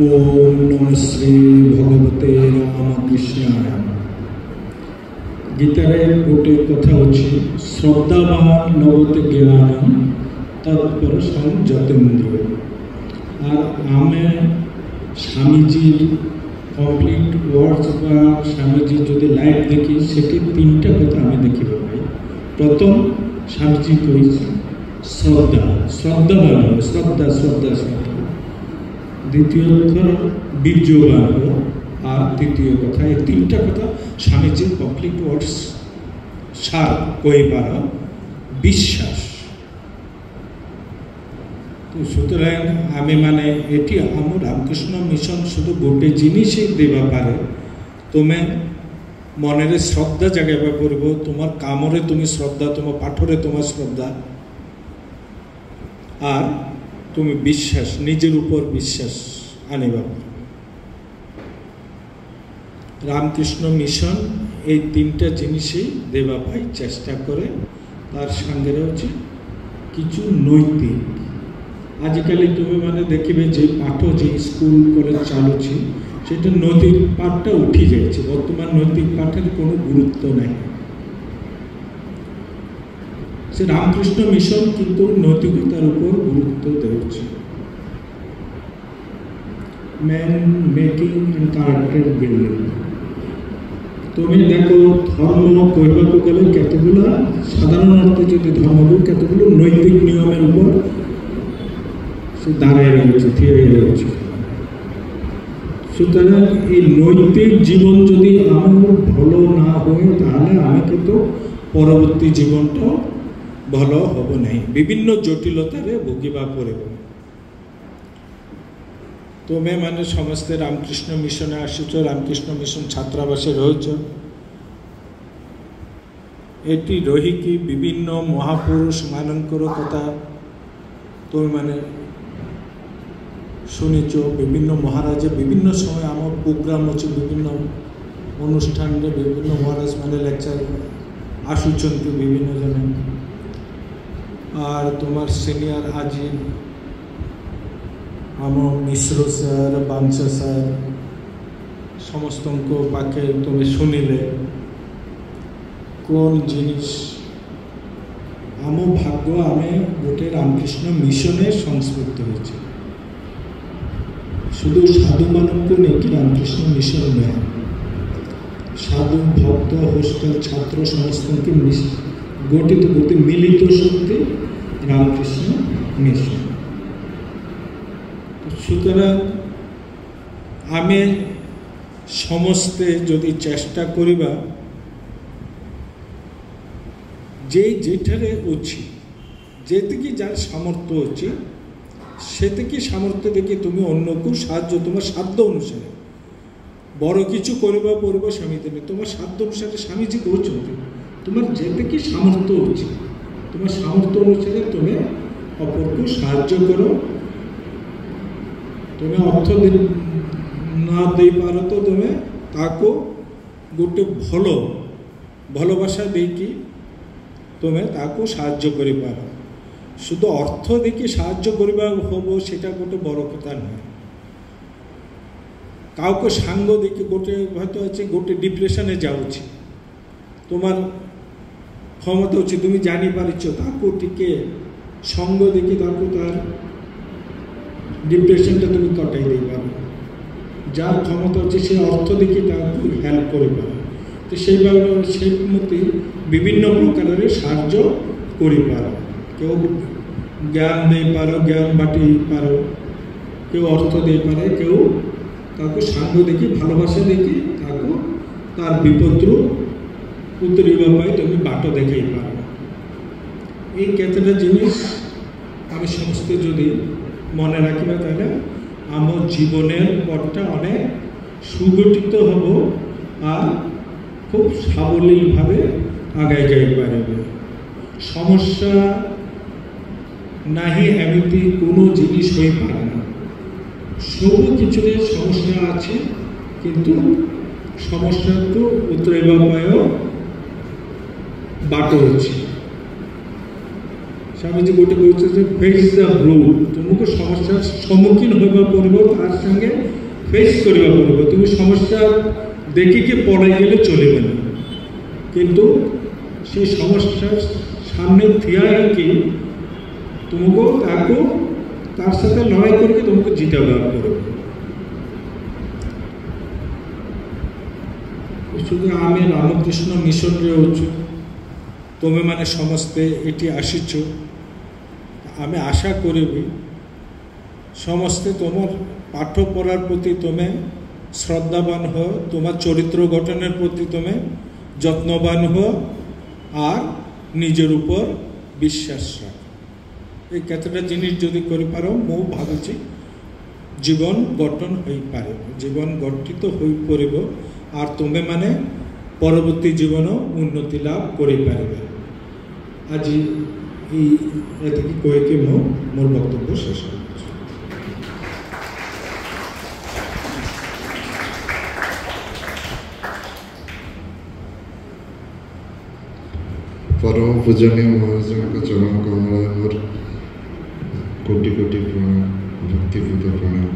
ओम नमः श्री भगवते रामकृष्णाय। गीतारे गोटे कथा अच्छी श्रद्धावान लभते ज्ञानम तत्पर संयतेन्द्रिय। और आमे स्वामीजी कमप्लीट वर्ड्स बा स्वामीजी जो लाइफ देखी से तीनटा कथा आम देखा पाई। प्रथम स्वामीजी कही श्रद्धा श्रद्धावान श्रद्धा श्रद्धा श्रद्धा। द्वितीय बीर्यवान और तृतीय कथा ये तीनटा कथा स्वामीजी कमप्लीट वर्ड्स सार कही पार विश्वास। तो सूतरां आमे माने एटी आम रामकृष्ण मिशन शुधु गोटे जिनिस देवा पारे तुम्हें मनरे श्रद्धा जगाइबा पड़िबो। तुम कामरे तुम श्रद्धा, तुम पाठरे तुम श्रद्धा और तुम विश्वास निजेर ऊपर विश्वास आनिबा। रामकृष्ण मिशन ये तीनटा जिनिस देवा पाई चेष्टा करे। तार संगे रही किछु नैतिक आजिकल तुम माने देखिबे जे पाठ जे स्कूल कॉलेज चालुची सेटा नैतिक पाठटा उठी जाइए। बर्तमान नैतिक पाठेर कोनो गुरुत्व नहीं। से रामकृष्ण मिशन किंतु नैतिकतार ऊपर गुरुत्व देउछि। Man making and character building. तुम देखो धर्म कहबा गले कतगुला साधारण अर्थे जो धर्म कतगुलो नैतिक नियमेर ऊपर से दाঁড়ায় রয়েছে থিয়ে রয়েছে। সুতরাং এই নৈতিক জীবন যদি আমার ভালো না হয় তাহলে আমি কিন্তু পরবর্তী জীবনটা ভালো হব নাই, বিভিন্ন জটিলতারে ভোগিবা পড়ব। তুমি মানে সমস্ত রামকৃষ্ণ মিশনে আসিছ, রামকৃষ্ণ মিশন ছাত্রাবাসে রয়েছ। এটি রহিকি বিভিন্ন মহাপুরুষ মানଙ୍କର কথা তুমি মানে শুনিছ। বিভিন্ন মহারাজে বিভিন্ন সময় আমার প্রোগ্রাম আছে, বিভিন্ন অনুষ্ঠানে বিভিন্ন মহারাজ মানে লেকচার আসুଛନ୍ତି বিভিন্ন জনে। আর তোমার সিনিয়র আজি আমার মিশ্র স্যার বাঞ্ছা স্যার সমস্ত পাখে তুমি শুনিলে কোন জিনিস আমার ভাগ্য আমি গোটে রামকৃষ্ণ মিশনে সংস্পৃক্ত হয়েছে। শুধু সাধু মানবকে নেই রামকৃষ্ণ মিশন নয়, সাধু ভক্ত হোস্টেল ছাত্র সমস্তকে গঠিত করতে মিলিত শক্তি রামকৃষ্ণ মিশন। সুতরাং আমি সমস্তে যদি চেষ্টা করিবা যে যেঠারে অছি যেদিকে যার সামর্থ্য অছি সেদিকে সামর্থ্য দেখে তুমি অন্যকে সাহায্য তোমার সাধ্য অনুসারে বড় কিছু করিবা পড়ব স্বামীতে নেই। তোমার সাধ্য অনুসারে স্বামীজি করছেন তোমার যেদিকে সামর্থ্য অছি তোমার সামর্থ্য অনুসারে তুমি অপরকে সাহায্য করো। তুমি অর্থ না দেই পারো তো তুমি তাকে গোটে ভালোবাসা ଦେଇକି তুমি তাকে সাহায্য করে পারো। শুধু অর্থ দেখি সাহায্য করিবা হব সেটা গোটে বড় কথা নয়। কাউকে সাঙ্গ দেখি গোটে হয়তো আছে গোটে ডিপ্রেশনে যাচ্ছি, তোমার ক্ষমতা হচ্ছে তুমি জানি পারিছ তাকে টিকে সঙ্গ দেখি তাকে তার ডিপ্রেশনটা তুমি কটাই দিয়ে পারো। যার ক্ষমতা হচ্ছে সে অর্থ দেখি তাকে হেল্প করে পারো। তো সেইভাবে সেই মতে বিভিন্ন প্রকারের সাহায্য করে পারো। কেউ জ্ঞান দিয়ে পারো, জ্ঞান বাটি পারো, কেউ অর্থ দিয়ে পারে, কেউ তাকে সাঙ্গ দেখি ভালোবাসা দেখি তাকে তার বিপদ্রু উত্তরিবা পাই তুমি বাট দেখাই পারো। এই কেতটা জিনিস আমি সমস্ত যদি মনে রাখিবা তাহলে আমার জীবনের পথটা অনেক সুগঠিত হব আর খুব সাবলীলভাবে আগাই যাই পারবে। সমস্যা নাহি এমনি কোনো জিনিস হয়ে পারে না। সবু কিছুরে সমস্যা আছে কিন্তু সমস্যাকে উত্তরাইবা পায় বাট আছে। স্বামীজি গোটে কହୁছে যে ফেস দ্য ব্রুট, ତୁମକୁ ସମସ୍ୟାର ସମ୍ମୁଖୀନ ହେବା ପଡ଼ିବ, ତାର ସାଙ୍ଗେ ଫେସ୍ କରିବା ପଡ଼ିବ। তুমি সমস্যা ଦେଖିକି ପଳେଇ ଗଲେ ଚଳିବନି, କିନ୍ତୁ সেই সমস্যার সামনে ঠিয়া ହେଇକି ତୁମକୁ ତାକୁ ତାର সাথে লড়াই କରିକି ତୁମକୁ ଜିତେଇବାକୁ ପଡ଼ିବ। শুধু ଆମେ ରାମକୃଷ୍ଣ ମିଶନରେ ଅଛୁ, ତୁମେମାନେ ସମସ୍ତେ ଏଠି ଆସିଛ, ଆମେ ଆଶା କରିବି ସମସ୍ତେ তোমার পাঠ পড়ার প্রতি তুমি শ্রদ্ধাবান হো, তোমার চরিত্র গঠনের প্রতি তুমি যত্নবান হো, আর নিজের উপর বিশ্বাস রাখ। এই কেতটা জিনিস যদি করে পারো, মু ভাবুছি জীবন গঠন হয়ে পারে, জীবন গঠিত হয়ে পড়ব, আর তুমি মানে পরবর্তী জীবন উন্নতি লাভ করে পারবে। আজি এদিকে কয়েকে মোর বক্তব্য শেষ করছি। परम पूजनीय महाराज का चरण कमल मोर कोटि कोटि प्रणाम, भक्तिपूत प्रणाम।